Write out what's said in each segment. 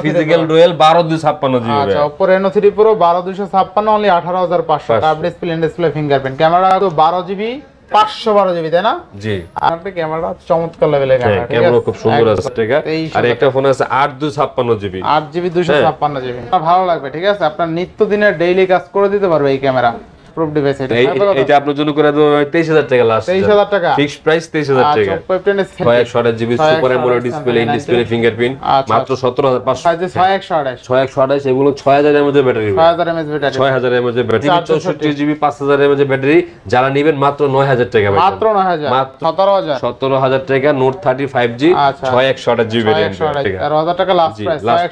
Physical dual 12256 GB. আচ্ছা Oppo Reno 3 Pro 12256 only 18500 টাকা। Display fingerprint, camera তো 12 GB 512 GB তাই না? জি। আর একটা ক্যামেরা চমৎকার লেভেলের ক্যামেরা, ক্যামেরা খুব সুন্দর আছে টাকা। আর একটা ফোন আছে 8256 জিবি, 8 জিবি 256 জিবি। ভালো লাগবে, ঠিক আছে, আপনার নিত্যদিনের ডেইলি কাজ করে দিতে পারবে এই ক্যামেরা। প্রুফ ডিভাইস এটা আপনার জন্য করে দেব 23000 টাকা লাস্ট। 23000 টাকা ফিক্সড প্রাইস 23000 টাকা। Oppo F10 6128 GB super AMOLED display, in display fingerprint, মাত্র 17500। 6128 এগুলো 6000 mAh battery, 6000 mAh battery, 6000 mAh battery, 64 GB 5000 mAh battery. যারা নেবেন মাত্র 9000 টাকা ভাই, মাত্র 9000, 17000 টাকা। নোট 30 5G 6128 জিবি ভেরিয়েন্ট, 13000 টাকা লাস্ট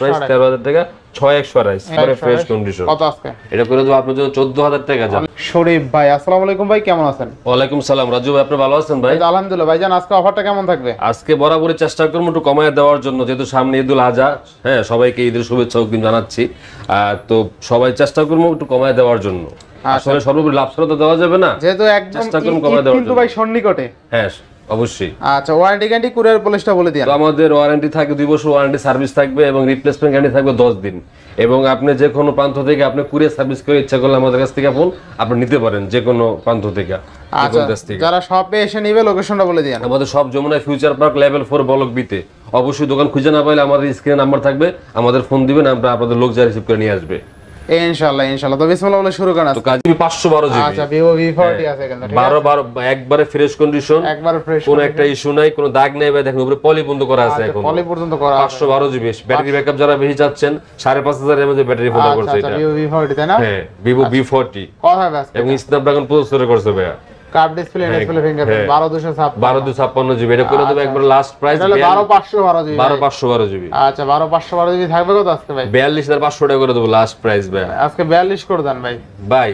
প্রাইস, 13000 টাকা 6128 পরে ফ্রেশ কন্ডিশন। কত আজকে এটা করে দেব আপনার জন্য 14000 টাকা। যান শরীফ ভাই, আসসালামু আলাইকুম ভাই, কেমন আছেন? ওয়ালাইকুম সালাম রাজু ভাই, আপনি ভালো আছেন ভাই? আলহামদুলিল্লাহ ভাইজান, আজকে অফারটা কেমন থাকবে? আজকে বরাবরই চেষ্টা করব একটু কমায় দেওয়ার জন্য, যেহেতু সামনে ঈদুল আজহা। হ্যাঁ, সবাইকে ঈদের শুভেচ্ছা অগ্রিম জানাচ্ছি। তো সবাই চেষ্টা করব একটু কমায় দেওয়ার জন্য। আসলে সর্বোপরি লাভ ছাড়া তো দেওয়া যাবে না, যেহেতু একদম চেষ্টা করব কমায় দেওয়ার জন্য। কিন্তু ভাই সন্নিকটে, হ্যাঁ অবশ্যই। আচ্ছা, ওয়ারেন্টি গ্যারান্টি কুরিয়ার পলিশটা বলে দিন। তো আমাদের ওয়ারেন্টি থাকে 2 বছর ওয়ারেন্টি সার্ভিস থাকবে, এবং রিপ্লেসমেন্ট গ্যারান্টি থাকবে 10 দিন। এবং আপনি যে কোনো প্রান্ত থেকে আপনি কুরিয়ার সার্ভিস করে ইচ্ছা করলে আমাদের কাছ থেকে ফোন আপনি নিতে পারেন, যে কোনো প্রান্ত থেকে। আচ্ছা, যারা শপে এসে নিবে লোকেশনটা বলে দিন। আমাদের সব Jamuna future park level 4 block বিতে। অবশ্যই দোকান খুঁজে না পাইলে আমাদের স্ক্রিনে নাম্বার থাকবে, আমাদের ফোন দিবেন, আমরা আপনাদের লোক যা রিসিভ করে নিয়ে আসবে ইনশাআল্লাহ। তো বিসমিল্লাহ বলে শুরু করেন। তো কাজ 512 জিবি। আচ্ছা, Vivo V40 আছে কিন্তু, ঠিক আছে 12 একবারে ফ্রেশ কন্ডিশন, একবারে ফ্রেশ, কোনো একটা ইস্যু নাই, কোনো দাগ নাই ভাই। দেখেন উপরে পলি বন্ধ করা আছে, এখন পলি পর্যন্ত করা আছে। 512 জিবি ব্যাটারি ব্যাকআপ যারা বেশি চাচ্ছেন 5500 mAh ব্যাটারি ফোন করছে এটা। Vivo V40 তাই না? হ্যাঁ, Vivo V40 কথা হবে আজকে, এবং স্ন্যাপড্রাগন প্রসেসরে করছে ভাই। Curve display, display fingerprint, 12256 GB. এটা করে দেব একবার লাস্ট প্রাইস 12512 জিবি, 12512 জিবি। আচ্ছা 12512 জিবি থাকবে কত আজকে ভাই? 42500 টাকা করে দেব লাস্ট প্রাইস ভাই। আজকে 42 করে দেন ভাই। ভাই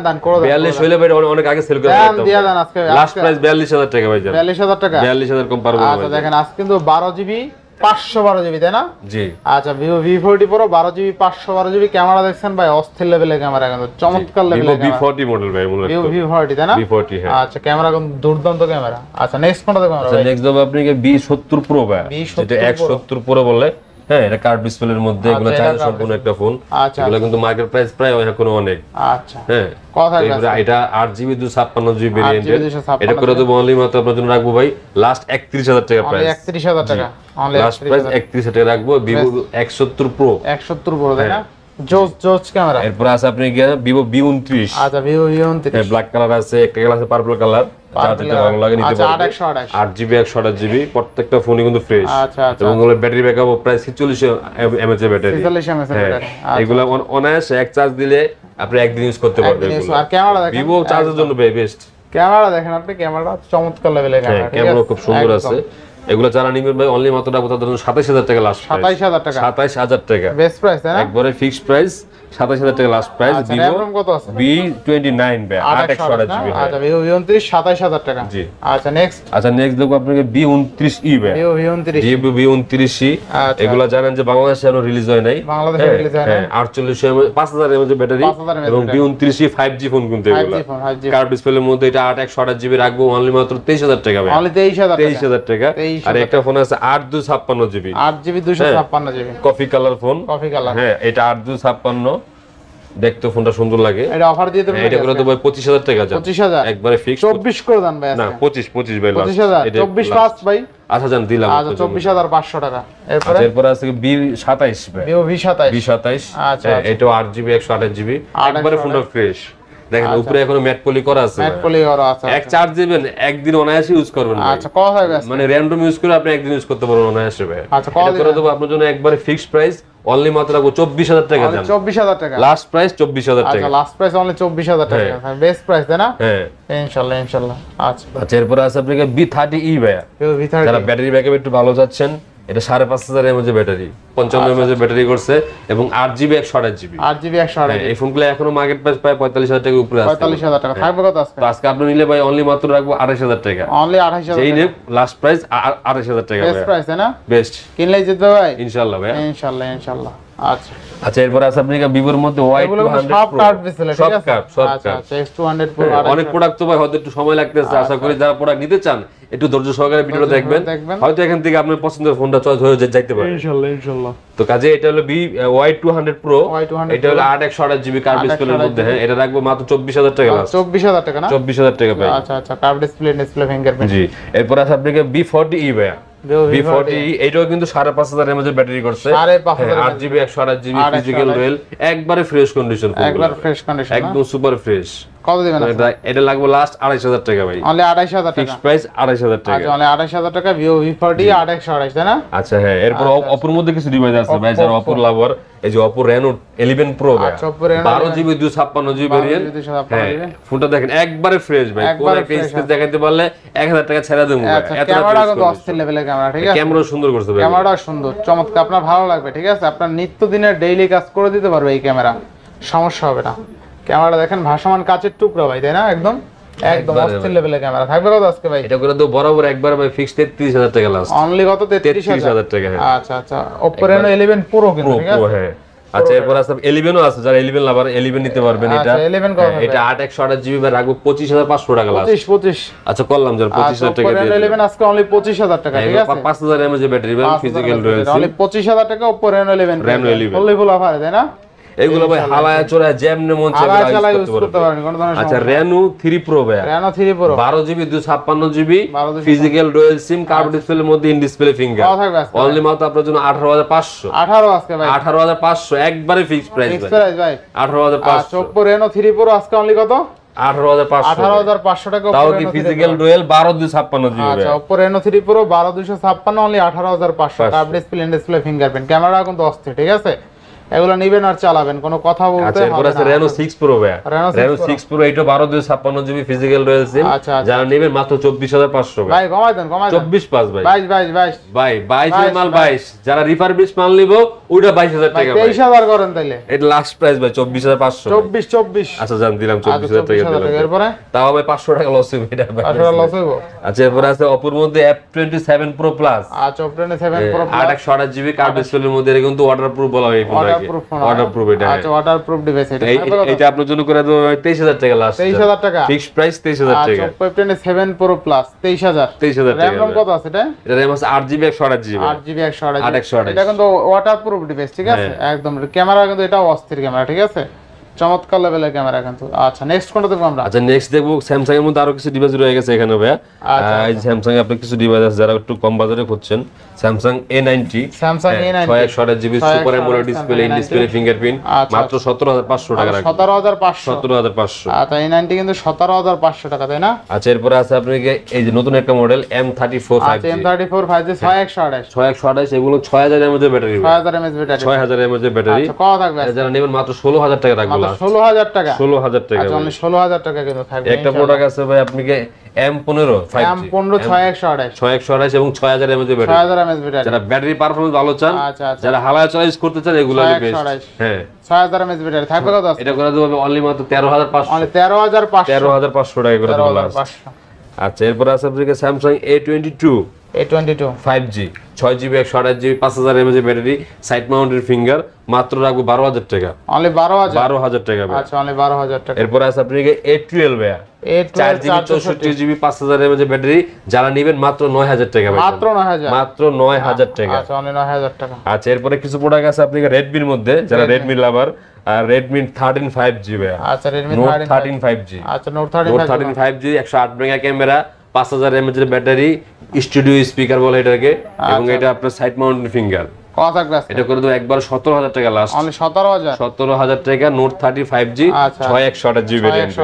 দান করে দেন। 42 হইলে ভাই অনেক আগে সেল করে দিতাম। দিয়া দেন আজকে লাস্ট প্রাইস 42000 টাকা ভাই। 42000 টাকা, 42000 কম পারবো না। আচ্ছা দেখেন আজকে কিন্তু 12 জিবি 512 জিবি তাই না? জি। আচ্ছা, Vivo V40 Pro 12 GB 512 GB camera দেখছেন ভাই, অস্থির লেভেলের ক্যামেরা, কিন্তু চমৎকার লেভেলের Vivo V40 মডেল ভাই মূলত। Vivo V40 তাই না? V40 হ্যাঁ। আচ্ছা, ক্যামেরা কিন্তু দুর্দান্ত ক্যামেরা। আচ্ছা, নেক্সট কোনটা দেখব আমরা ভাই? নেক্সট দেব আপনাকে B70 Pro ভাই, যেটা 170 Pro বলে। হ্যাঁ, এটা কার্ভ ডিসপ্লের মধ্যে, এগুলো চার্জ সম্পূর্ণ একটা ফোন। আচ্ছা, এগুলো কিন্তু মার্কেট প্রাইস প্রায় এখন অনেক। আচ্ছা হ্যাঁ, কথা আছে। এটা 8GB 256GB ভেরিয়েন্টের। এটা করে দেব অনলি মাত্র আপনাদের জন্য রাখবো ভাই লাস্ট 31000 টাকা প্রাইস। 31000 টাকা অনলি, লাস্ট প্রাইস 31000 টাকা রাখবো। Vivo 170 Pro, 170 Pro তাই না? জোস ক্যামেরা। এরপর আছে আপনি Vivo V29। আচ্ছা, Vivo V29 ব্ল্যাক কালার আছে, একটা কালার আছে পার্পল কালার, যাতে ভালো লাগে নিতে পারবেন। 8GB 128GB প্রত্যেকটা ফোনই কিন্তু ফ্রেশ। আচ্ছা, এবং ওর ব্যাটারি ব্যাকআপ প্রায় 46 mAh ব্যাটারি। 46 mAh battery. এগুলো অনায়াসে এক চার্জ দিলে আপনি একদিন ইউজ করতে পারবেন এগুলো। আর ক্যামেরা দেখেন, Vivo চার্জের জন্য বেস্ট। ক্যামেরা দেখেন আপনি, ক্যামেরা চমৎকার লেভেলের ক্যামেরা, ক্যামেরা খুব সুন্দর আছে। এগুলো যারা নিবেন ভাই অনলি মাত্র রাখবো তাদের জন্য 27000 টাকা লাস্ট প্রাইস। 27000 টাকা, 27000 টাকা বেস্ট প্রাইস তাই না? একবারে ফিক্সড প্রাইস 27000 টাকা লাস্ট প্রাইস। Vivo কত আছে? V29 ভাই 828GB। আচ্ছা, Vivo V29 27000 টাকা। জি। আচ্ছা, নেক্সট দেখো আপনাকে B29e ভাই। Vivo V29e এগুলা জানেন যে বাংলাদেশে এখনো রিলিজ হয় নাই। বাংলাদেশে রিলিজ হয় না। 5000 mAh ব্যাটারি এবং B29e 5G ফোন কিন্তু এগুলা। কার্ভ ডিসপ্লের মধ্যে এটা 8128GB রাখবো অনলি মাত্র 23000 টাকা ভাই। অনলি 23000 টাকা। আর একটা ফোন আছে 8256GB, 8GB 256GB coffee colour phone. Coffee colour, হ্যাঁ, এটা 8256 দেখতে ফোনটা সুন্দর লাগে। এটা অফার দিয়ে দেবেন? এটা করে দেব 25000 টাকা। 25000 একবারে ফিক্স। 24 করে দেন ভাই। না 25 ভাই লাস্ট। 25000 24 পাস ভাই। আচ্ছা জান দিলাম। আচ্ছা, 24500 টাকা। এরপর আছে B27 ভাই। Vivo V27। আচ্ছা, এটাও 8GB 128GB একবারে ফোনটা ফ্রেশ। দেখেন উপরে এখনো ম্যাট পলি করা আছে। ম্যাট পলি করা আছে। এক চার্জ দিবেন একদিন অনায়াসে ইউজ করবেন। আচ্ছা, কত হবে? মানে র‍্যান্ডম ইউজ করে আপনি একদিন ইউজ করতে পারবেন অনায়াসে ভাই। আচ্ছা, কত করে দেব আপনার জন্য একবারে ফিক্সড প্রাইস অনলি মাত্র 24000 টাকা। 24000 টাকা লাস্ট প্রাইস 24000 টাকা। আচ্ছা, লাস্ট প্রাইস অনলি 24000 টাকা, বেস্ট প্রাইস তাই না? হ্যাঁ, ইনশাআল্লাহ। আচ্ছা, এরপর আছে আপনাকে B30e ভাই। Vivo V30 যারা ব্যাটারি ব্যাকআপ একটু ভালো চাচ্ছেন, এটা 5500 mAh ব্যাটারি, 55 mAh ব্যাটারি করছে এবং 8GB 128GB। 8GB 128GB। এই ফোনগুলো এখনো মার্কেট প্রাইস প্রায় 45000 টাকার উপরে আছে। 45000 টাকা থাকবে কত আজকে? তো আজকে আপনি নিলে ভাই অনলি মাত্র রাখবো 28000 টাকা। অনলি 28000 টাকা। এই নে লাস্ট প্রাইস 28000 টাকা ভাই। বেস্ট প্রাইস তাই না? বেস্ট। কিনলে জিতবে ভাই ইনশাআল্লাহ ভাই। ইনশাআল্লাহ। আচ্ছা, এরপর আছে আপনাকে Vivoর মধ্যে Y200 সব কার্ড ডিসপ্লে, ঠিক আছে? সব আচ্ছা, কার্ড। X200 Pro। অনেক প্রোডাক্ট তো ভাই হয়তো একটু সময় লাগতেছে। আশা করি যারা প্রোডাক্ট নিতে চান একটু ধৈর্য সহকারে ভিডিওটা দেখবেন, হয়তো এখান থেকে আপনার পছন্দের ফোনটা চয়েস হয়ে যাইতে পারে ইনশাআল্লাহ। তো কাজে এটা হলো Y200 Pro, এটা হলো 8/128GB কার্ভ ডিসপ্লের মধ্যে। হ্যাঁ, এটা রাখবো মাত্র 24000 টাকা লাস্ট। 24000 টাকা না? 24000 টাকা ভাই। আচ্ছা আচ্ছা, কার্ভ ডিসপ্লে ফিঙ্গারপ্রিন্ট। জি, এরপর আছে আপনাকে B40e ভাইয়া। B40 এটাও কিন্তু 5500 mAh এর ব্যাটারি করছে, 5500 8GB 128GB ফিজিক্যাল রেল, একবারে ফ্রেশ কন্ডিশন, একবার ফ্রেশ কন্ডিশন, একদম সুপার ফ্রেশ। কত দিবেন? এটা লাগবে লাস্ট 28000 টাকা ভাই। অনলি 28000 টাকা ফিক্সড প্রাইস 28000 টাকা। আচ্ছা, অনলি 28000 টাকা Vivo V40 828, তাই না? আচ্ছা হ্যাঁ, এরপর Oppo এর মধ্যে কিছু ডিভাইস আছে ভাই, যারা Oppo লাভার, এই যে Oppo Reno 11 Pro ভাই। আচ্ছা, Oppo Reno 12GB 256GB variant. হ্যাঁ, ফোনটা দেখেন একবারে ফ্রেশ ভাই, কোন একটা স্পেস দেখাতে পারলে 1000 টাকা ছেড়ে দেবো ভাই। এত ক্যামেরা কিন্তু অস্থির লেভেলের ক্যামেরা, ঠিক আছে? ক্যামেরা সুন্দর করছে ভাই, ক্যামেরাটা সুন্দর, চমৎকার, আপনার ভালো লাগবে, ঠিক আছে? আপনার নিত্যদিনের ডেইলি কাজ করে দিতে পারবে এই ক্যামেরা, সমস্যা হবে না। ক্যামেরা দেখেন ভাসমান কাচের টুকরা ভাই, তাই না? একদম একদম অস্থির লেভেলের ক্যামেরা থাকবে। কত আজকে ভাই? এটা করে তো বরাবর একবার ভাই ফিক্স 33000 টাকা লাস্ট। অনলি কত? 33000 টাকা। আচ্ছা আচ্ছা, Oppo Reno 11 Pro কিন্তু, ঠিক আছে? হ্যাঁ, আচ্ছা এরপর আছে 11 ও আছে, যারা 11 লাভার 11 নিতে পারবেন। এটা 11 কত? এটা 8/128GB ভাই, রাখবো 25500 টাকা লাস্ট। 25 আচ্ছা করলাম যার 25000 টাকা দিয়ে। Oppo Reno 11 আজকে অনলি 25000 টাকা, ঠিক আছে? 5000 mAh ব্যাটারি ভাই, ফিজিক্যাল রয়েল, অনলি 25000 টাকা Oppo Reno 11 11 fully full offer, তাই না? এগুলো ভাই হালায়া চড়া যেমনে মন চায় ইউজ করতে পারবেন। কোনো ধরনের আচ্ছা Reno 3 Pro ভাই, Reno 3 Pro 12GB 256GB physical royal SIM, curve ডিসপ্লের মধ্যে ইন ডিসপ্লে ফিঙ্গার, অনলি মাত্র আপনার জন্য 18500। 18 আজকে ভাই, 18500 একবারে ফিক্সড প্রাইস ভাই, ফিক্সড প্রাইস ভাই 18500। আচ্ছা, Oppo Reno 3 Pro আজকে অনলি কত? 18500 টাকা। তাও কি ফিজিক্যাল রয়েল 12256GB। আচ্ছা, Oppo Reno 3 Pro 12256 only 18500, curve display fingerprint, camera কিন্তু অস্থির, ঠিক আছে? এগুলো নেবেন আর চালাবেন, কোনো কথা বলতে হবে না। আচ্ছা এরপর আছে Reno 6 Pro ভাই। Reno 6 Pro এটা 12256GB ফিজিক্যাল রয়েল সিম, যারা নেবেন মাত্র 24500 ভাই। কমাই দেন 245 ভাই। 22 ভাই 22 এর মাল 22, যারা রিফারবিশ মাল নিব ওইটা 22000 টাকা ভাই। 23000 করেন তাইলে। এটা লাস্ট প্রাইস ভাই 24500। 24 আচ্ছা জান দিলাম 24000 টাকা দিলাম। এরপরে তাও ভাই 500 টাকা লস হবে এটা ভাই। 500 টাকা লস হইবো। আচ্ছা এরপর আছে Oppo এর মধ্যে F27 Pro Plus। আচ্ছা, Oppo Reno 7 Pro Plus 8/128GB curve ডিসপ্লের মধ্যে, এটা কিন্তু ওয়াটারপ্রুফ বলা হয় এই ফোনটাকে। ওয়াটারপ্রুফ এটা। আচ্ছা, ওয়াটারপ্রুফ ডিভাইস এটা। এটা আপনার জন্য করে দেব 23000 টাকা লাস্ট। 23000 টাকা ফিক্সড প্রাইস 23000 টাকা। আচ্ছা, Oppo Reno 7 Pro Plus 23000 টাকা। RAM কত আছে এটা? এটা RAM আছে 8GB 128GB। 8GB 128GB। 828। এটা কিন্তু ওয়াটারপ্রুফ ডিভাইস, ঠিক আছে? একদম ক্যামেরা কিন্তু এটাও অস্থির ক্যামেরা, ঠিক আছে? চমৎকার লেভেলের ক্যামেরা কিন্তু। আচ্ছা নেক্সট কোনটা দেখব আমরা? আচ্ছা নেক্সট দেখবো স্যামসাং এর মধ্যে আরো কিছু ডিভাইস রয়ে গেছে এখানে ভাই। এই স্যামসাং এ আপনি কিছু ডিভাইস আছে যারা একটু কম বাজারে খুঁজছেন, Samsung A90। Samsung A90 6/128GB super AMOLED display, in display fingerprint, মাত্র 17500 টাকা রাখবেন। 17500। 17500। আচ্ছা A90 কিন্তু 17500 টাকা, তাই না? আচ্ছা এরপর আছে আপনাকে এই যে নতুন একটা মডেল M34 5G। আচ্ছা M34 5G 6128। 6128 এগুলো 6000 mAh battery. 6000 mAh battery. 6000 mAh battery. আচ্ছা কত থাকবে? যারা নেবেন মাত্র 16000 টাকা রাখবেন। মাত্র 16000 টাকা। 16000 টাকা। আচ্ছা অনলি 16000 টাকা কিন্তু থাকবে। একটা প্রোডাক্ট আছে ভাই আপনাকে M15 5G। M15 6128। 6128 এবং 6000 mAh ব্যাটারি। 6000 mAh battery. যারা ব্যাটারি পারফরম্যান্স ভালো চান, আচ্ছা আচ্ছা, যারা হালকা চয়েস করতে চান এগুলো বেস্ট। হ্যাঁ 6000 mAh ব্যাটারি থাকবে কত? এটা করে দেব অনলি মাত্র 13500। অনলি 13500। 13500 টাকা করে দেব লাস্ট। 13500। আচ্ছা এরপর আছে আপনাকে Samsung A22 A22 5G 6GB 128GB 5000 mAh battery, side mounted finger, মাত্র রাখবো 12000 টাকা। অনলি 12000। 12000 টাকা ভাই। আচ্ছা অনলি 12000 টাকা। এরপর আছে আপনাকে A12 ভাই। 4GB 64GB 5000 mAh ব্যাটারি, যারা নেবেন মাত্র 9000 টাকা ভাই। মাত্র 9000। মাত্র 9000 টাকা। আচ্ছা অনলি 9000 টাকা। আচ্ছা এরপরে কিছু প্রোডাক্ট আছে আপনাকে Redmi এর মধ্যে, যারা Redmi লাভার, আর Redmi 13 5G ভাই। আচ্ছা Redmi Note 13 5G। আচ্ছা Note 13 5G 108 mega camera, 5000 mAh battery, studio speaker বলে এটাকে, এবং এটা আপনার সাইড মাউন্টেড ফিঙ্গার। কত থাকবে? এটা করে দেব একবার 17000 টাকা লাস্ট। অনলি 17000। 17000 টাকা Note 30 5G 6128GB ভেরিয়েন্ট।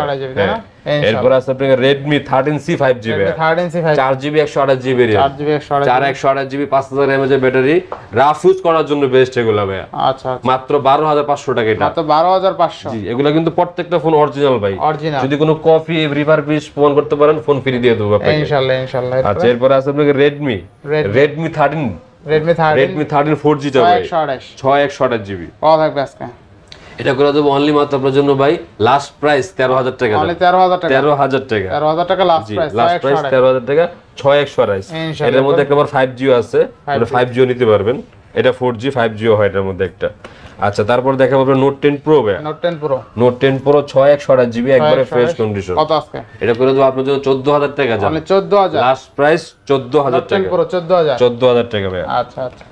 এরপর আছে আপনাকে Redmi 13C 5G ভাই। 13C 5G 4GB 128GB variant. 4GB 128GB 5000 mAh battery, rough use করার জন্য বেস্ট এগুলো ভাই। আচ্ছা মাত্র 12500 টাকা এটা। মাত্র 12500। জি এগুলো কিন্তু প্রত্যেকটা ফোন অরিজিনাল ভাই। অরিজিনাল। যদি কোনো কপি রিফারবিশ ফোন করতে পারেন, ফোন ফ্রি দিয়ে দেব আপনাকে ইনশাআল্লাহ ইনশাআল্লাহ। আচ্ছা এরপর আছে আপনাকে Redmi 13 Redmi 13 4G টা ভাই। 6128GB। কত থাকবে আজকে? এটা করে দেব অনলি মাত্র আপনার জন্য ভাই লাস্ট প্রাইস 13000 টাকা। অনলি 13000 টাকা। 13000 টাকা। 13000 টাকা লাস্ট প্রাইস। লাস্ট প্রাইস 13000 টাকা 6128। এটার মধ্যে একটা 5G আছে, আপনি 5G নিতে পারবেন। এটা 4G 5G হয় এটার মধ্যে একটা। আচ্ছা তারপর দেখাবো আপনার নোট 10 প্রো ভাই। Note 10 pro note 10 pro 6128 GB একবারে ফ্রেশ কন্ডিশন। কত আজকে? এটা করে দেবো আপনার জন্য 14000 টাকা যাবে। মানে 14000 লাস্ট প্রাইস 14000 টাকা। 10 প্রো 14000 14000 টাকা ভাই। আচ্ছা আচ্ছা